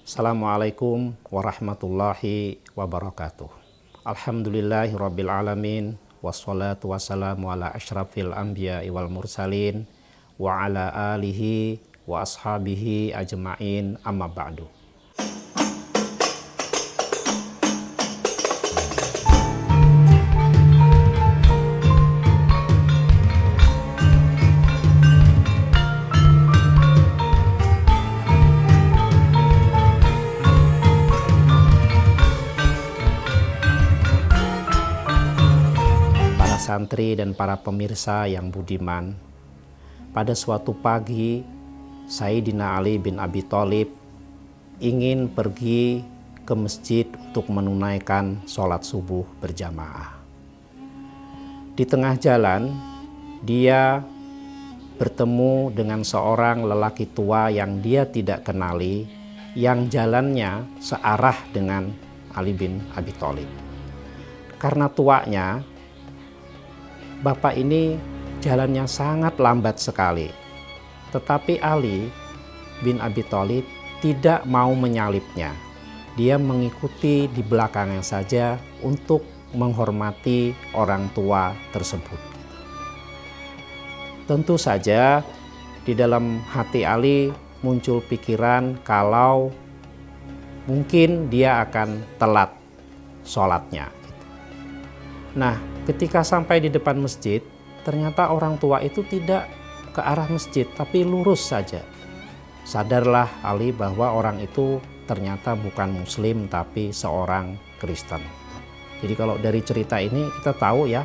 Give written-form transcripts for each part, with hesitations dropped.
Assalamualaikum warahmatullahi wabarakatuh. Alhamdulillahirabbil alamin wassalatu wassalamu ala asyrafil anbiya'i wal mursalin wa ala alihi wa ashabihi ajma'in amma ba'du. Santri dan para pemirsa yang budiman, pada suatu pagi Sayyidina Ali bin Abi Thalib ingin pergi ke masjid untuk menunaikan sholat subuh berjamaah. Di tengah jalan dia bertemu dengan seorang lelaki tua yang dia tidak kenali, yang jalannya searah dengan Ali bin Abi Thalib. Karena tuanya, bapak ini jalannya sangat lambat sekali. Tetapi Ali bin Abi Thalib tidak mau menyalipnya. Dia mengikuti di belakangnya saja untuk menghormati orang tua tersebut. Tentu saja di dalam hati Ali muncul pikiran kalau mungkin dia akan telat sholatnya. Nah, ketika sampai di depan masjid, ternyata orang tua itu tidak ke arah masjid, tapi lurus saja. Sadarlah Ali bahwa orang itu ternyata bukan Muslim, tapi seorang Kristen. Jadi kalau dari cerita ini kita tahu ya,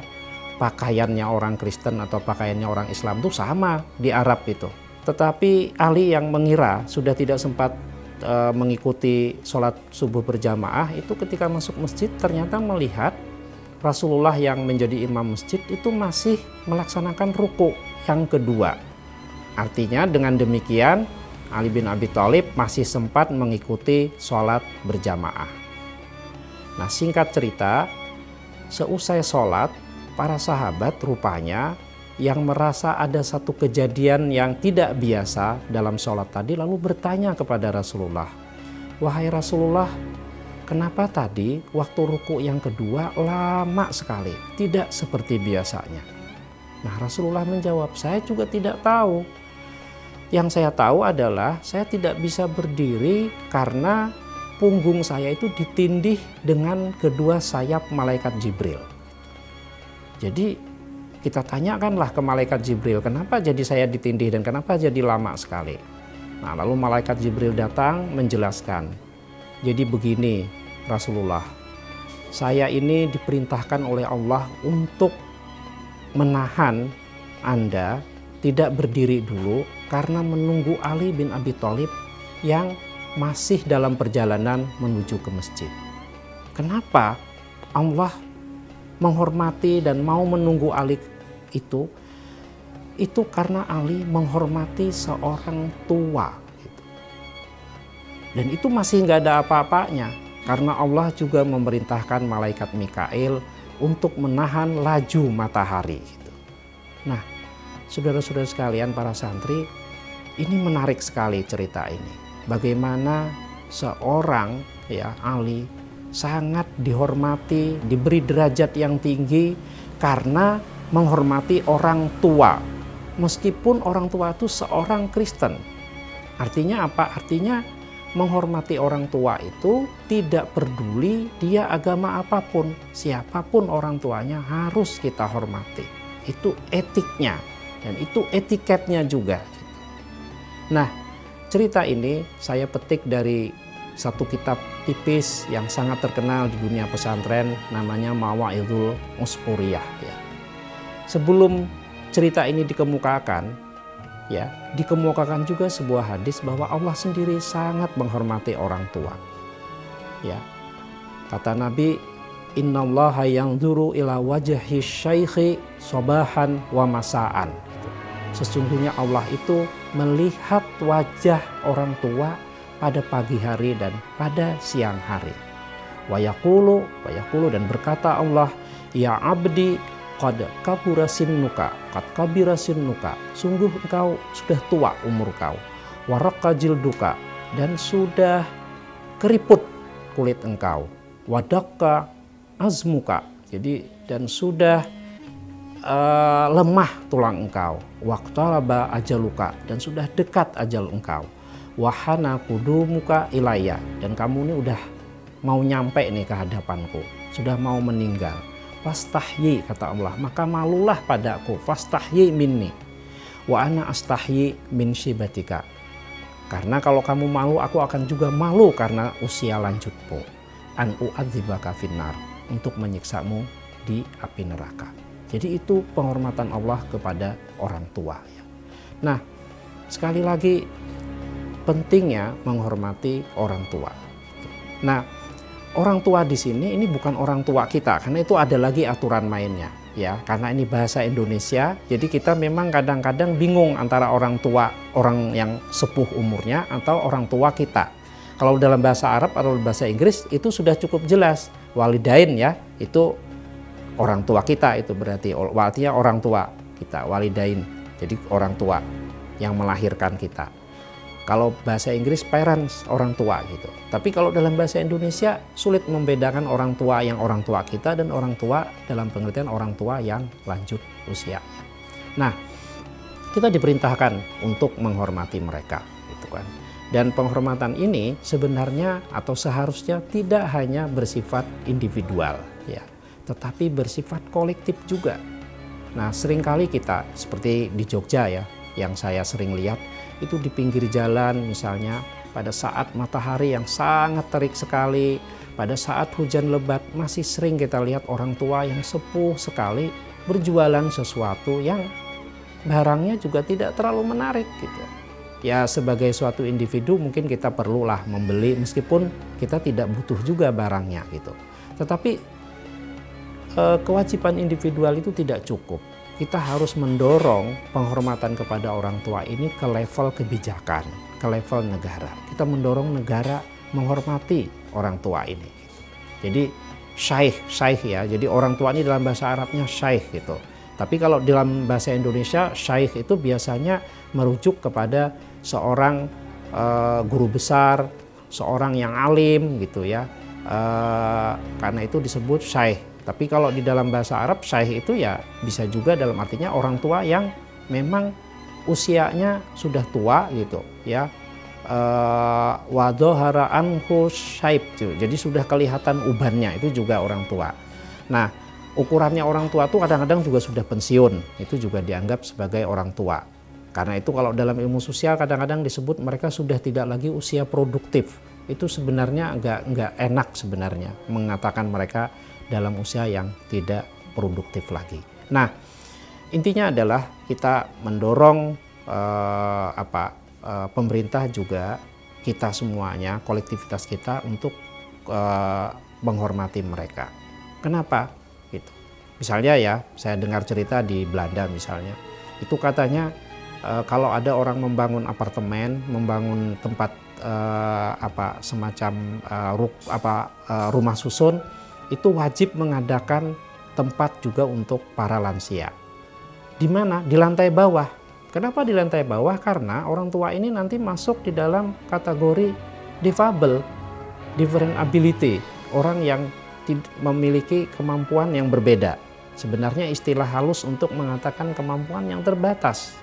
pakaiannya orang Kristen atau pakaiannya orang Islam itu sama di Arab itu. Tetapi Ali yang mengira sudah tidak sempat mengikuti sholat subuh berjamaah, itu ketika masuk masjid ternyata melihat Rasulullah yang menjadi imam masjid itu masih melaksanakan ruku yang kedua. Artinya dengan demikian Ali bin Abi Thalib masih sempat mengikuti sholat berjamaah. Nah, singkat cerita, seusai sholat, para sahabat rupanya yang merasa ada satu kejadian yang tidak biasa dalam sholat tadi lalu bertanya kepada Rasulullah, "Wahai Rasulullah, kenapa tadi waktu ruku yang kedua lama sekali, tidak seperti biasanya?" Nah, Rasulullah menjawab, "Saya juga tidak tahu. Yang saya tahu adalah saya tidak bisa berdiri karena punggung saya itu ditindih dengan kedua sayap malaikat Jibril." Jadi kita tanyakanlah ke malaikat Jibril, kenapa jadi saya ditindih dan kenapa jadi lama sekali? Nah, lalu malaikat Jibril datang menjelaskan, "Jadi begini Rasulullah, saya ini diperintahkan oleh Allah untuk menahan Anda tidak berdiri dulu karena menunggu Ali bin Abi Thalib yang masih dalam perjalanan menuju ke masjid." Kenapa Allah menghormati dan mau menunggu Ali itu? Itu karena Ali menghormati seorang tua. Dan itu masih nggak ada apa-apanya. Karena Allah juga memerintahkan malaikat Mikail untuk menahan laju matahari. Nah, saudara-saudara sekalian, para santri, ini menarik sekali cerita ini. Bagaimana seorang Ali sangat dihormati, diberi derajat yang tinggi karena menghormati orang tua. Meskipun orang tua itu seorang Kristen. Artinya apa? Artinya menghormati orang tua itu tidak peduli dia agama apapun, siapapun orang tuanya harus kita hormati. Itu etiknya dan itu etiketnya juga. Nah, cerita ini saya petik dari satu kitab tipis yang sangat terkenal di dunia pesantren, namanya Mawa'idul Usfuriyah. Sebelum cerita ini dikemukakan, dikemukakan juga sebuah hadis bahwa Allah sendiri sangat menghormati orang tua. Kata Nabi, "Innallaha yanzuru ila wajhi syaikhi sabahan wa masaan." Sesungguhnya Allah itu melihat wajah orang tua pada pagi hari dan pada siang hari. Wa yaqulu dan berkata Allah, "Ya abdi qad kabura sinnuka, qad kabira sinnuka." Sungguh engkau sudah tua umur kau. Wa raqqa jilduka, dan sudah keriput kulit engkau, wadakka azmuka, jadi dan sudah lemah tulang engkau, waqtaraba ajaluka, dan sudah dekat ajal engkau, wahana kudumuka ilayya, dan kamu ini udah mau nyampe nih ke hadapanku, sudah mau meninggal. Fastahyi, kata Allah, maka malulah padaku, fastahyi minni wa ana astahyi min syibatika, karena kalau kamu malu aku akan juga malu karena usia lanjutmu, an u'adzibaka finnar, untuk menyiksamu di api neraka. Jadi itu penghormatan Allah kepada orang tua. Nah, sekali lagi pentingnya menghormati orang tua. Nah, orang tua di sini ini bukan orang tua kita, karena itu ada lagi aturan mainnya, ya. Karena ini bahasa Indonesia, jadi kita memang kadang-kadang bingung antara orang tua orang yang sepuh umurnya atau orang tua kita. Kalau dalam bahasa Arab atau bahasa Inggris itu sudah cukup jelas, walidain ya, itu orang tua kita, itu berarti artinya orang tua kita, walidain, jadi orang tua yang melahirkan kita. Kalau bahasa Inggris parents, orang tua gitu. Tapi kalau dalam bahasa Indonesia sulit membedakan orang tua yang orang tua kita dan orang tua dalam pengertian orang tua yang lanjut usianya. Nah, kita diperintahkan untuk menghormati mereka, gitu kan. Dan penghormatan ini sebenarnya atau seharusnya tidak hanya bersifat individual, ya, tetapi bersifat kolektif juga. Nah, seringkali kita seperti di Jogja ya, yang saya sering lihat itu di pinggir jalan misalnya pada saat matahari yang sangat terik sekali, pada saat hujan lebat masih sering kita lihat orang tua yang sepuh sekali berjualan sesuatu yang barangnya juga tidak terlalu menarik gitu. Ya sebagai suatu individu mungkin kita perlulah membeli meskipun kita tidak butuh juga barangnya gitu. Tetapi kewajiban individual itu tidak cukup. Kita harus mendorong penghormatan kepada orang tua ini ke level kebijakan, ke level negara. Kita mendorong negara menghormati orang tua ini. Jadi syaikh ya. Jadi orang tua ini dalam bahasa Arabnya syaikh gitu. Tapi kalau dalam bahasa Indonesia syaikh itu biasanya merujuk kepada seorang guru besar, seorang yang alim gitu ya. Karena itu disebut syaikh. Tapi kalau di dalam bahasa Arab syaikh itu ya bisa juga dalam artinya orang tua yang memang usianya sudah tua gitu ya. Wa dhahara anhu syaib, jadi sudah kelihatan ubannya, itu juga orang tua. Nah, ukurannya orang tua tuh kadang-kadang juga sudah pensiun, itu juga dianggap sebagai orang tua. Karena itu kalau dalam ilmu sosial kadang-kadang disebut mereka sudah tidak lagi usia produktif. Itu sebenarnya enggak enak sebenarnya mengatakan mereka dalam usia yang tidak produktif lagi. Nah, intinya adalah kita mendorong pemerintah juga, kita semuanya, kolektivitas kita untuk menghormati mereka. Kenapa? Gitu. Misalnya ya, saya dengar cerita di Belanda misalnya, itu katanya kalau ada orang membangun apartemen, membangun tempat semacam rumah susun, itu wajib mengadakan tempat juga untuk para lansia. Di mana? Di lantai bawah. Kenapa di lantai bawah? Karena orang tua ini nanti masuk di dalam kategori difabel, different ability, orang yang memiliki kemampuan yang berbeda. Sebenarnya istilah halus untuk mengatakan kemampuan yang terbatas.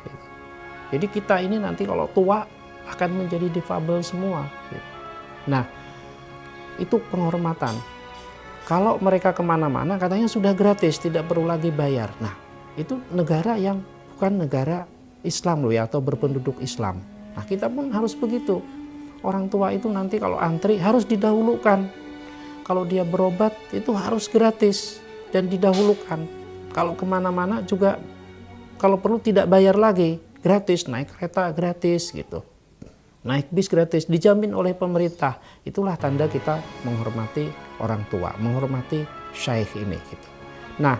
Jadi kita ini nanti kalau tua akan menjadi difabel semua. Nah, itu penghormatan. Kalau mereka kemana-mana katanya sudah gratis, tidak perlu lagi bayar. Nah, itu negara yang bukan negara Islam loh ya, atau berpenduduk Islam. Nah, kita pun harus begitu. Orang tua itu nanti kalau antri harus didahulukan. Kalau dia berobat itu harus gratis dan didahulukan. Kalau kemana-mana juga kalau perlu tidak bayar lagi, gratis, naik kereta gratis gitu. Naik bis gratis, dijamin oleh pemerintah. Itulah tanda kita menghormati orang tua, menghormati syaikh ini gitu. Nah,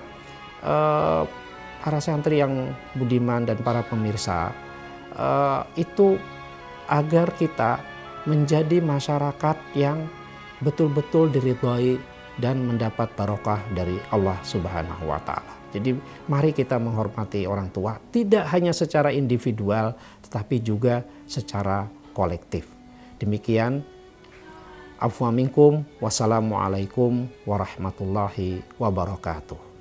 para santri yang budiman dan para pemirsa, itu agar kita menjadi masyarakat yang betul-betul diridhoi dan mendapat barokah dari Allah Subhanahu wa Ta'ala. Jadi mari kita menghormati orang tua, tidak hanya secara individual tetapi juga secara kolektif. Demikian Afwa minkum. Wassalamualaikum warahmatullahi wabarakatuh.